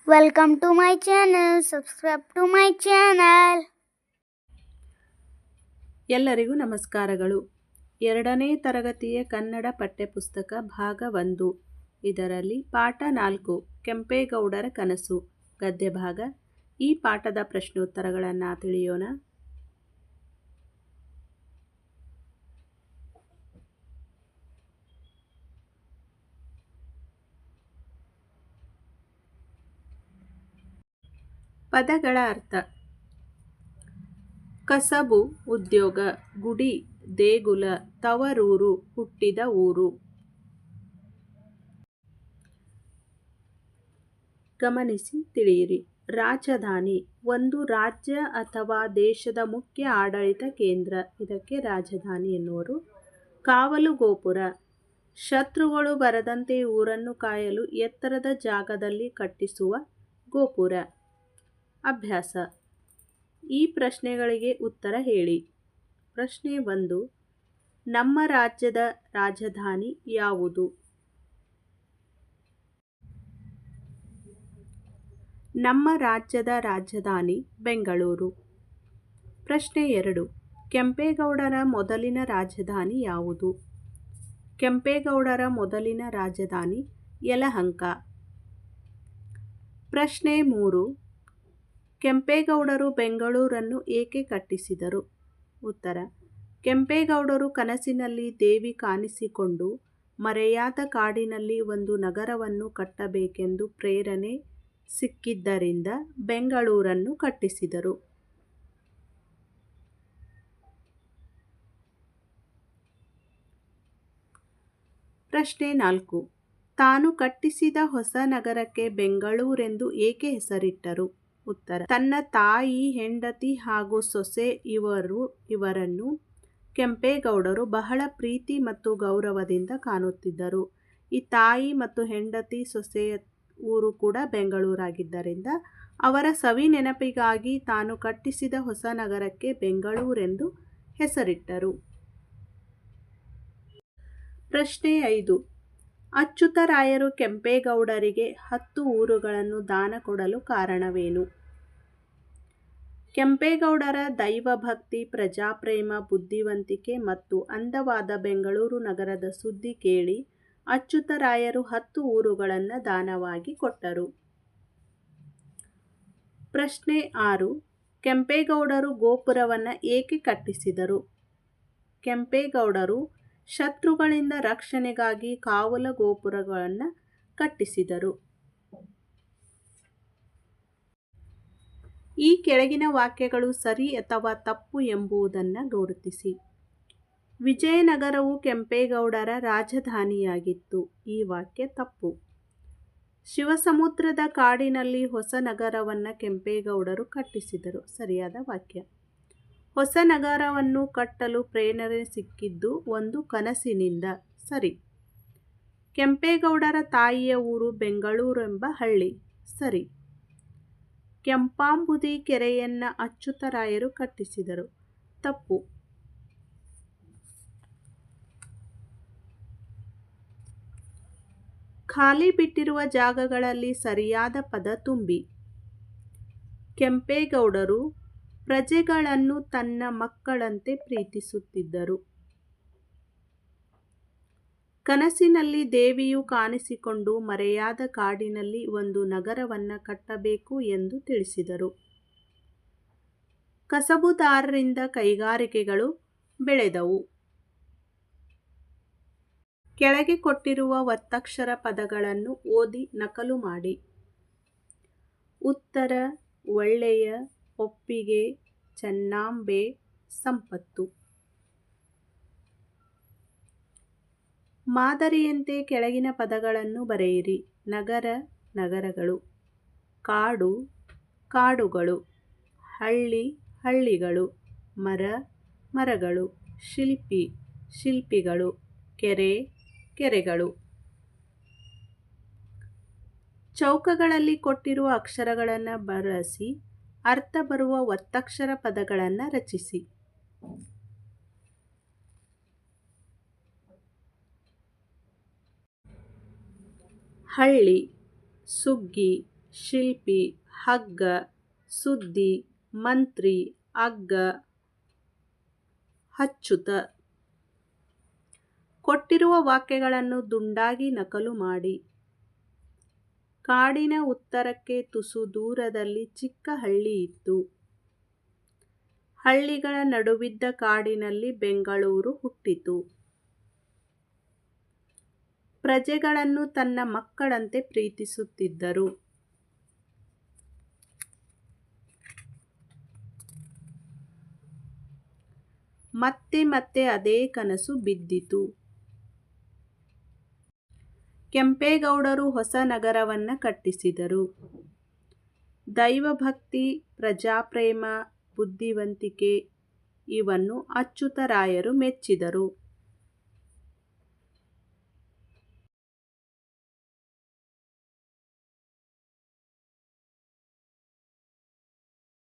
Welcome to my channel. Subscribe to my channel. ಎಲ್ಲರಿಗೂ ನಮಸ್ಕಾರಗಳು. 2ನೇ ತರಗತಿಯ ಕನ್ನಡ ಪಠ್ಯಪುಸ್ತಕ ಭಾಗ 1. ಇದರಲ್ಲಿ ಪಾಠ 4 ಕೆಂಪೇಗೌಡರ ಕನಸು ಗದ್ಯ ಭಾಗ. ಈ ಪಾಠದ ಪ್ರಶ್ನೋತ್ತರಗಳನ್ನು ತಿಳಿಯೋಣ. ಪದಗಳ ಅರ್ಥ: ಕಸಬು ಉದ್ಯೋಗ, ಗುಡಿ ದೇಗುಲ, ತವರೂರು ಹುಟ್ಟಿದ ಊರು. ಗಮನಿಸಿ ತಿಳಿಯಿರಿ. ರಾಜಧಾನಿ ಒಂದು ರಾಜ್ಯ ಅಥವಾ ದೇಶದ ಮುಖ್ಯ ಆಡಳಿತ ಕೇಂದ್ರ, ಇದಕ್ಕೆ ರಾಜಧಾನಿ ಎನ್ನುವರು. ಕಾವಲು ಗೋಪುರ ಶತ್ರುಗಳು ಬರದಂತೆ ಊರನ್ನು ಕಾಯಲು ಎತ್ತರದ ಜಾಗದಲ್ಲಿ ಕಟ್ಟಿಸುವ ಗೋಪುರ. ಅಭ್ಯಾಸ: ಈ ಪ್ರಶ್ನೆಗಳಿಗೆ ಉತ್ತರ ಹೇಳಿ. ಪ್ರಶ್ನೆ 1. ನಮ್ಮ ರಾಜ್ಯದ ರಾಜಧಾನಿ ಯಾವುದು? ನಮ್ಮ ರಾಜ್ಯದ ರಾಜಧಾನಿ ಬೆಂಗಳೂರು. ಪ್ರಶ್ನೆ 2. ಕೆಂಪೇಗೌಡರ ಮೊದಲಿನ ರಾಜಧಾನಿ ಯಾವುದು? ಕೆಂಪೇಗೌಡರ ಮೊದಲಿನ ರಾಜಧಾನಿ ಯಲಹಂಕ. ಪ್ರಶ್ನೆ 3. ಕೆಂಪೇಗೌಡರು ಬೆಂಗಳೂರನ್ನು ಏಕೆ ಕಟ್ಟಿಸಿದರು? ಉತ್ತರ: ಕೆಂಪೇಗೌಡರು ಕನಸಿನಲ್ಲಿ ದೇವಿ ಕಾಣಿಸಿಕೊಂಡು ಮರೆಯಾದ ಕಾಡಿನಲ್ಲಿ ಒಂದು ನಗರವನ್ನು ಕಟ್ಟಬೇಕೆಂದು ಪ್ರೇರಣೆ ಸಿಕ್ಕಿದ್ದರಿಂದ ಬೆಂಗಳೂರನ್ನು ಕಟ್ಟಿಸಿದರು. ಪ್ರಶ್ನೆ 4. ತಾನು ಕಟ್ಟಿಸಿದ ಹೊಸ ನಗರಕ್ಕೆ ಬೆಂಗಳೂರೆಂದು ಏಕೆ ಹೆಸರಿಟ್ಟರು? ಉತ್ತರ: ತನ್ನ ತಾಯಿ, ಹೆಂಡತಿ ಹಾಗೂ ಸೊಸೆ ಇವರನ್ನು ಕೆಂಪೇಗೌಡರು ಬಹಳ ಪ್ರೀತಿ ಮತ್ತು ಗೌರವದಿಂದ ಕಾಣುತ್ತಿದ್ದರು. ಈ ತಾಯಿ ಮತ್ತು ಹೆಂಡತಿ ಸೊಸೆಯ ಊರು ಕೂಡ ಬೆಂಗಳೂರಾಗಿದ್ದರಿಂದ ಅವರ ಸವಿ ನೆನಪಿಗಾಗಿ ತಾನು ಕಟ್ಟಿಸಿದ ಹೊಸ ನಗರಕ್ಕೆ ಬೆಂಗಳೂರೆಂದು ಹೆಸರಿಟ್ಟರು. ಪ್ರಶ್ನೆ 5. ಅಚ್ಯುತರಾಯರು ಕೆಂಪೇಗೌಡರಿಗೆ 10 ಊರುಗಳನ್ನು ದಾನ ಕೊಡಲು ಕಾರಣವೇನು? ಕೆಂಪೇಗೌಡರ ದೈವಭಕ್ತಿ, ಪ್ರಜಾಪ್ರೇಮ, ಬುದ್ಧಿವಂತಿಕೆ ಮತ್ತು ಅಂದವಾದ ಬೆಂಗಳೂರು ನಗರದ ಸುದ್ದಿ ಕೇಳಿ ಅಚ್ಯುತರಾಯರು 10 ಊರುಗಳನ್ನು ದಾನವಾಗಿ ಕೊಟ್ಟರು. ಪ್ರಶ್ನೆ 6. ಕೆಂಪೇಗೌಡರು ಗೋಪುರವನ್ನು ಏಕೆ ಕಟ್ಟಿಸಿದರು? ಕೆಂಪೇಗೌಡರು ಶತ್ರುಗಳಿಂದ ರಕ್ಷಣೆಗಾಗಿ ಕಾವಲು ಗೋಪುರಗಳನ್ನು ಕಟ್ಟಿಸಿದರು. ಈ ಕೆಳಗಿನ ವಾಕ್ಯಗಳು ಸರಿ ಅಥವಾ ತಪ್ಪು ಎಂಬುದನ್ನು ಗುರುತಿಸಿ. ವಿಜಯನಗರವು ಕೆಂಪೇಗೌಡರ ರಾಜಧಾನಿಯಾಗಿತ್ತು. ಈ ವಾಕ್ಯ ತಪ್ಪು. ಶಿವಸಮುದ್ರದ ಕಾಡಿನಲ್ಲಿ ಹೊಸ ನಗರವನ್ನು ಕೆಂಪೇಗೌಡರು ಕಟ್ಟಿಸಿದರು. ಸರಿಯಾದ ವಾಕ್ಯ. ಹೊಸ ನಗರವನ್ನು ಕಟ್ಟಲು ಪ್ರೇರಣೆ ಸಿಕ್ಕಿದ್ದು ಒಂದು ಕನಸಿನಿಂದ. ಸರಿ. ಕೆಂಪೇಗೌಡರ ತಾಯಿಯ ಊರು ಬೆಂಗಳೂರೆಂಬ ಹಳ್ಳಿ. ಸರಿ. ಕೆಂಪಾಂಬುದಿ ಕೆರೆಯನ್ನು ಅಚ್ಯುತರಾಯರು ಕಟ್ಟಿಸಿದರು. ತಪ್ಪು. ಖಾಲಿ ಬಿಟ್ಟಿರುವ ಜಾಗಗಳಲ್ಲಿ ಸರಿಯಾದ ಪದ ತುಂಬಿ. ಕೆಂಪೇಗೌಡರು ಪ್ರಜೆಗಳನ್ನು ತನ್ನ ಮಕ್ಕಳಂತೆ ಪ್ರೀತಿಸುತ್ತಿದ್ದರು. ಕನಸಿನಲ್ಲಿ ದೇವಿಯು ಕಾಣಿಸಿಕೊಂಡು ಮರೆಯಾದ ಕಾಡಿನಲ್ಲಿ ಒಂದು ನಗರವನ್ನು ಕಟ್ಟಬೇಕು ಎಂದು ತಿಳಿಸಿದರು. ಕಸಬುದಾರರಿಂದ ಕೈಗಾರಿಕೆಗಳು ಬೆಳೆದವು. ಕೆಳಗೆ ಕೊಟ್ಟಿರುವ ಒತ್ತಕ್ಷರ ಪದಗಳನ್ನು ಓದಿ ನಕಲು ಮಾಡಿ. ಉತ್ತರ: ಒಳ್ಳೆಯ, ಒಪ್ಪಿಗೆ, ಚೆನ್ನಾಂಬೆ, ಸಂಪತ್ತು. ಮಾದರಿಯಂತೆ ಕೆಳಗಿನ ಪದಗಳನ್ನು ಬರೆಯಿರಿ. ನಗರ, ನಗರಗಳು. ಕಾಡು, ಕಾಡುಗಳು. ಹಳ್ಳಿ, ಹಳ್ಳಿಗಳು. ಮರ, ಮರಗಳು. ಶಿಲ್ಪಿ, ಶಿಲ್ಪಿಗಳು. ಕೆರೆ, ಕೆರೆಗಳು. ಚೌಕಗಳಲ್ಲಿ ಕೊಟ್ಟಿರುವ ಅಕ್ಷರಗಳನ್ನು ಬಳಸಿ ಅರ್ಥ ಬರುವ ಒತ್ತಕ್ಷರ ಪದಗಳನ್ನು ರಚಿಸಿ. ಹಳ್ಳಿ, ಸುಗ್ಗಿ, ಶಿಲ್ಪಿ, ಹಗ್ಗ, ಸುದ್ದಿ, ಮಂತ್ರಿ, ಹಗ್ಗ, ಅಚ್ಚುತ. ಕೊಟ್ಟಿರುವ ವಾಕ್ಯಗಳನ್ನು ದುಂಡಾಗಿ ನಕಲು ಮಾಡಿ. ಕಾಡಿನ ಉತ್ತರಕ್ಕೆ ತುಸು ದೂರದಲ್ಲಿ ಚಿಕ್ಕ ಹಳ್ಳಿ ಇತ್ತು. ಹಳ್ಳಿಗಳ ನಡುವಿದ್ದ ಕಾಡಿನಲ್ಲಿ ಬೆಂಗಳೂರು ಹುಟ್ಟಿತು. ಪ್ರಜೆಗಳನ್ನು ತನ್ನ ಮಕ್ಕಳಂತೆ ಪ್ರೀತಿಸುತ್ತಿದ್ದರು. ಮತ್ತೆ ಮತ್ತೆ ಅದೇ ಕನಸು ಬಿದ್ದಿತು. ಕೆಂಪೇಗೌಡರು ಹೊಸ ನಗರವನ್ನು ಕಟ್ಟಿಸಿದರು. ದೈವಭಕ್ತಿ, ಪ್ರಜಾಪ್ರೇಮ, ಬುದ್ಧಿವಂತಿಕೆ ಇವನ್ನು ಅಚ್ಯುತರಾಯರು ಮೆಚ್ಚಿದರು.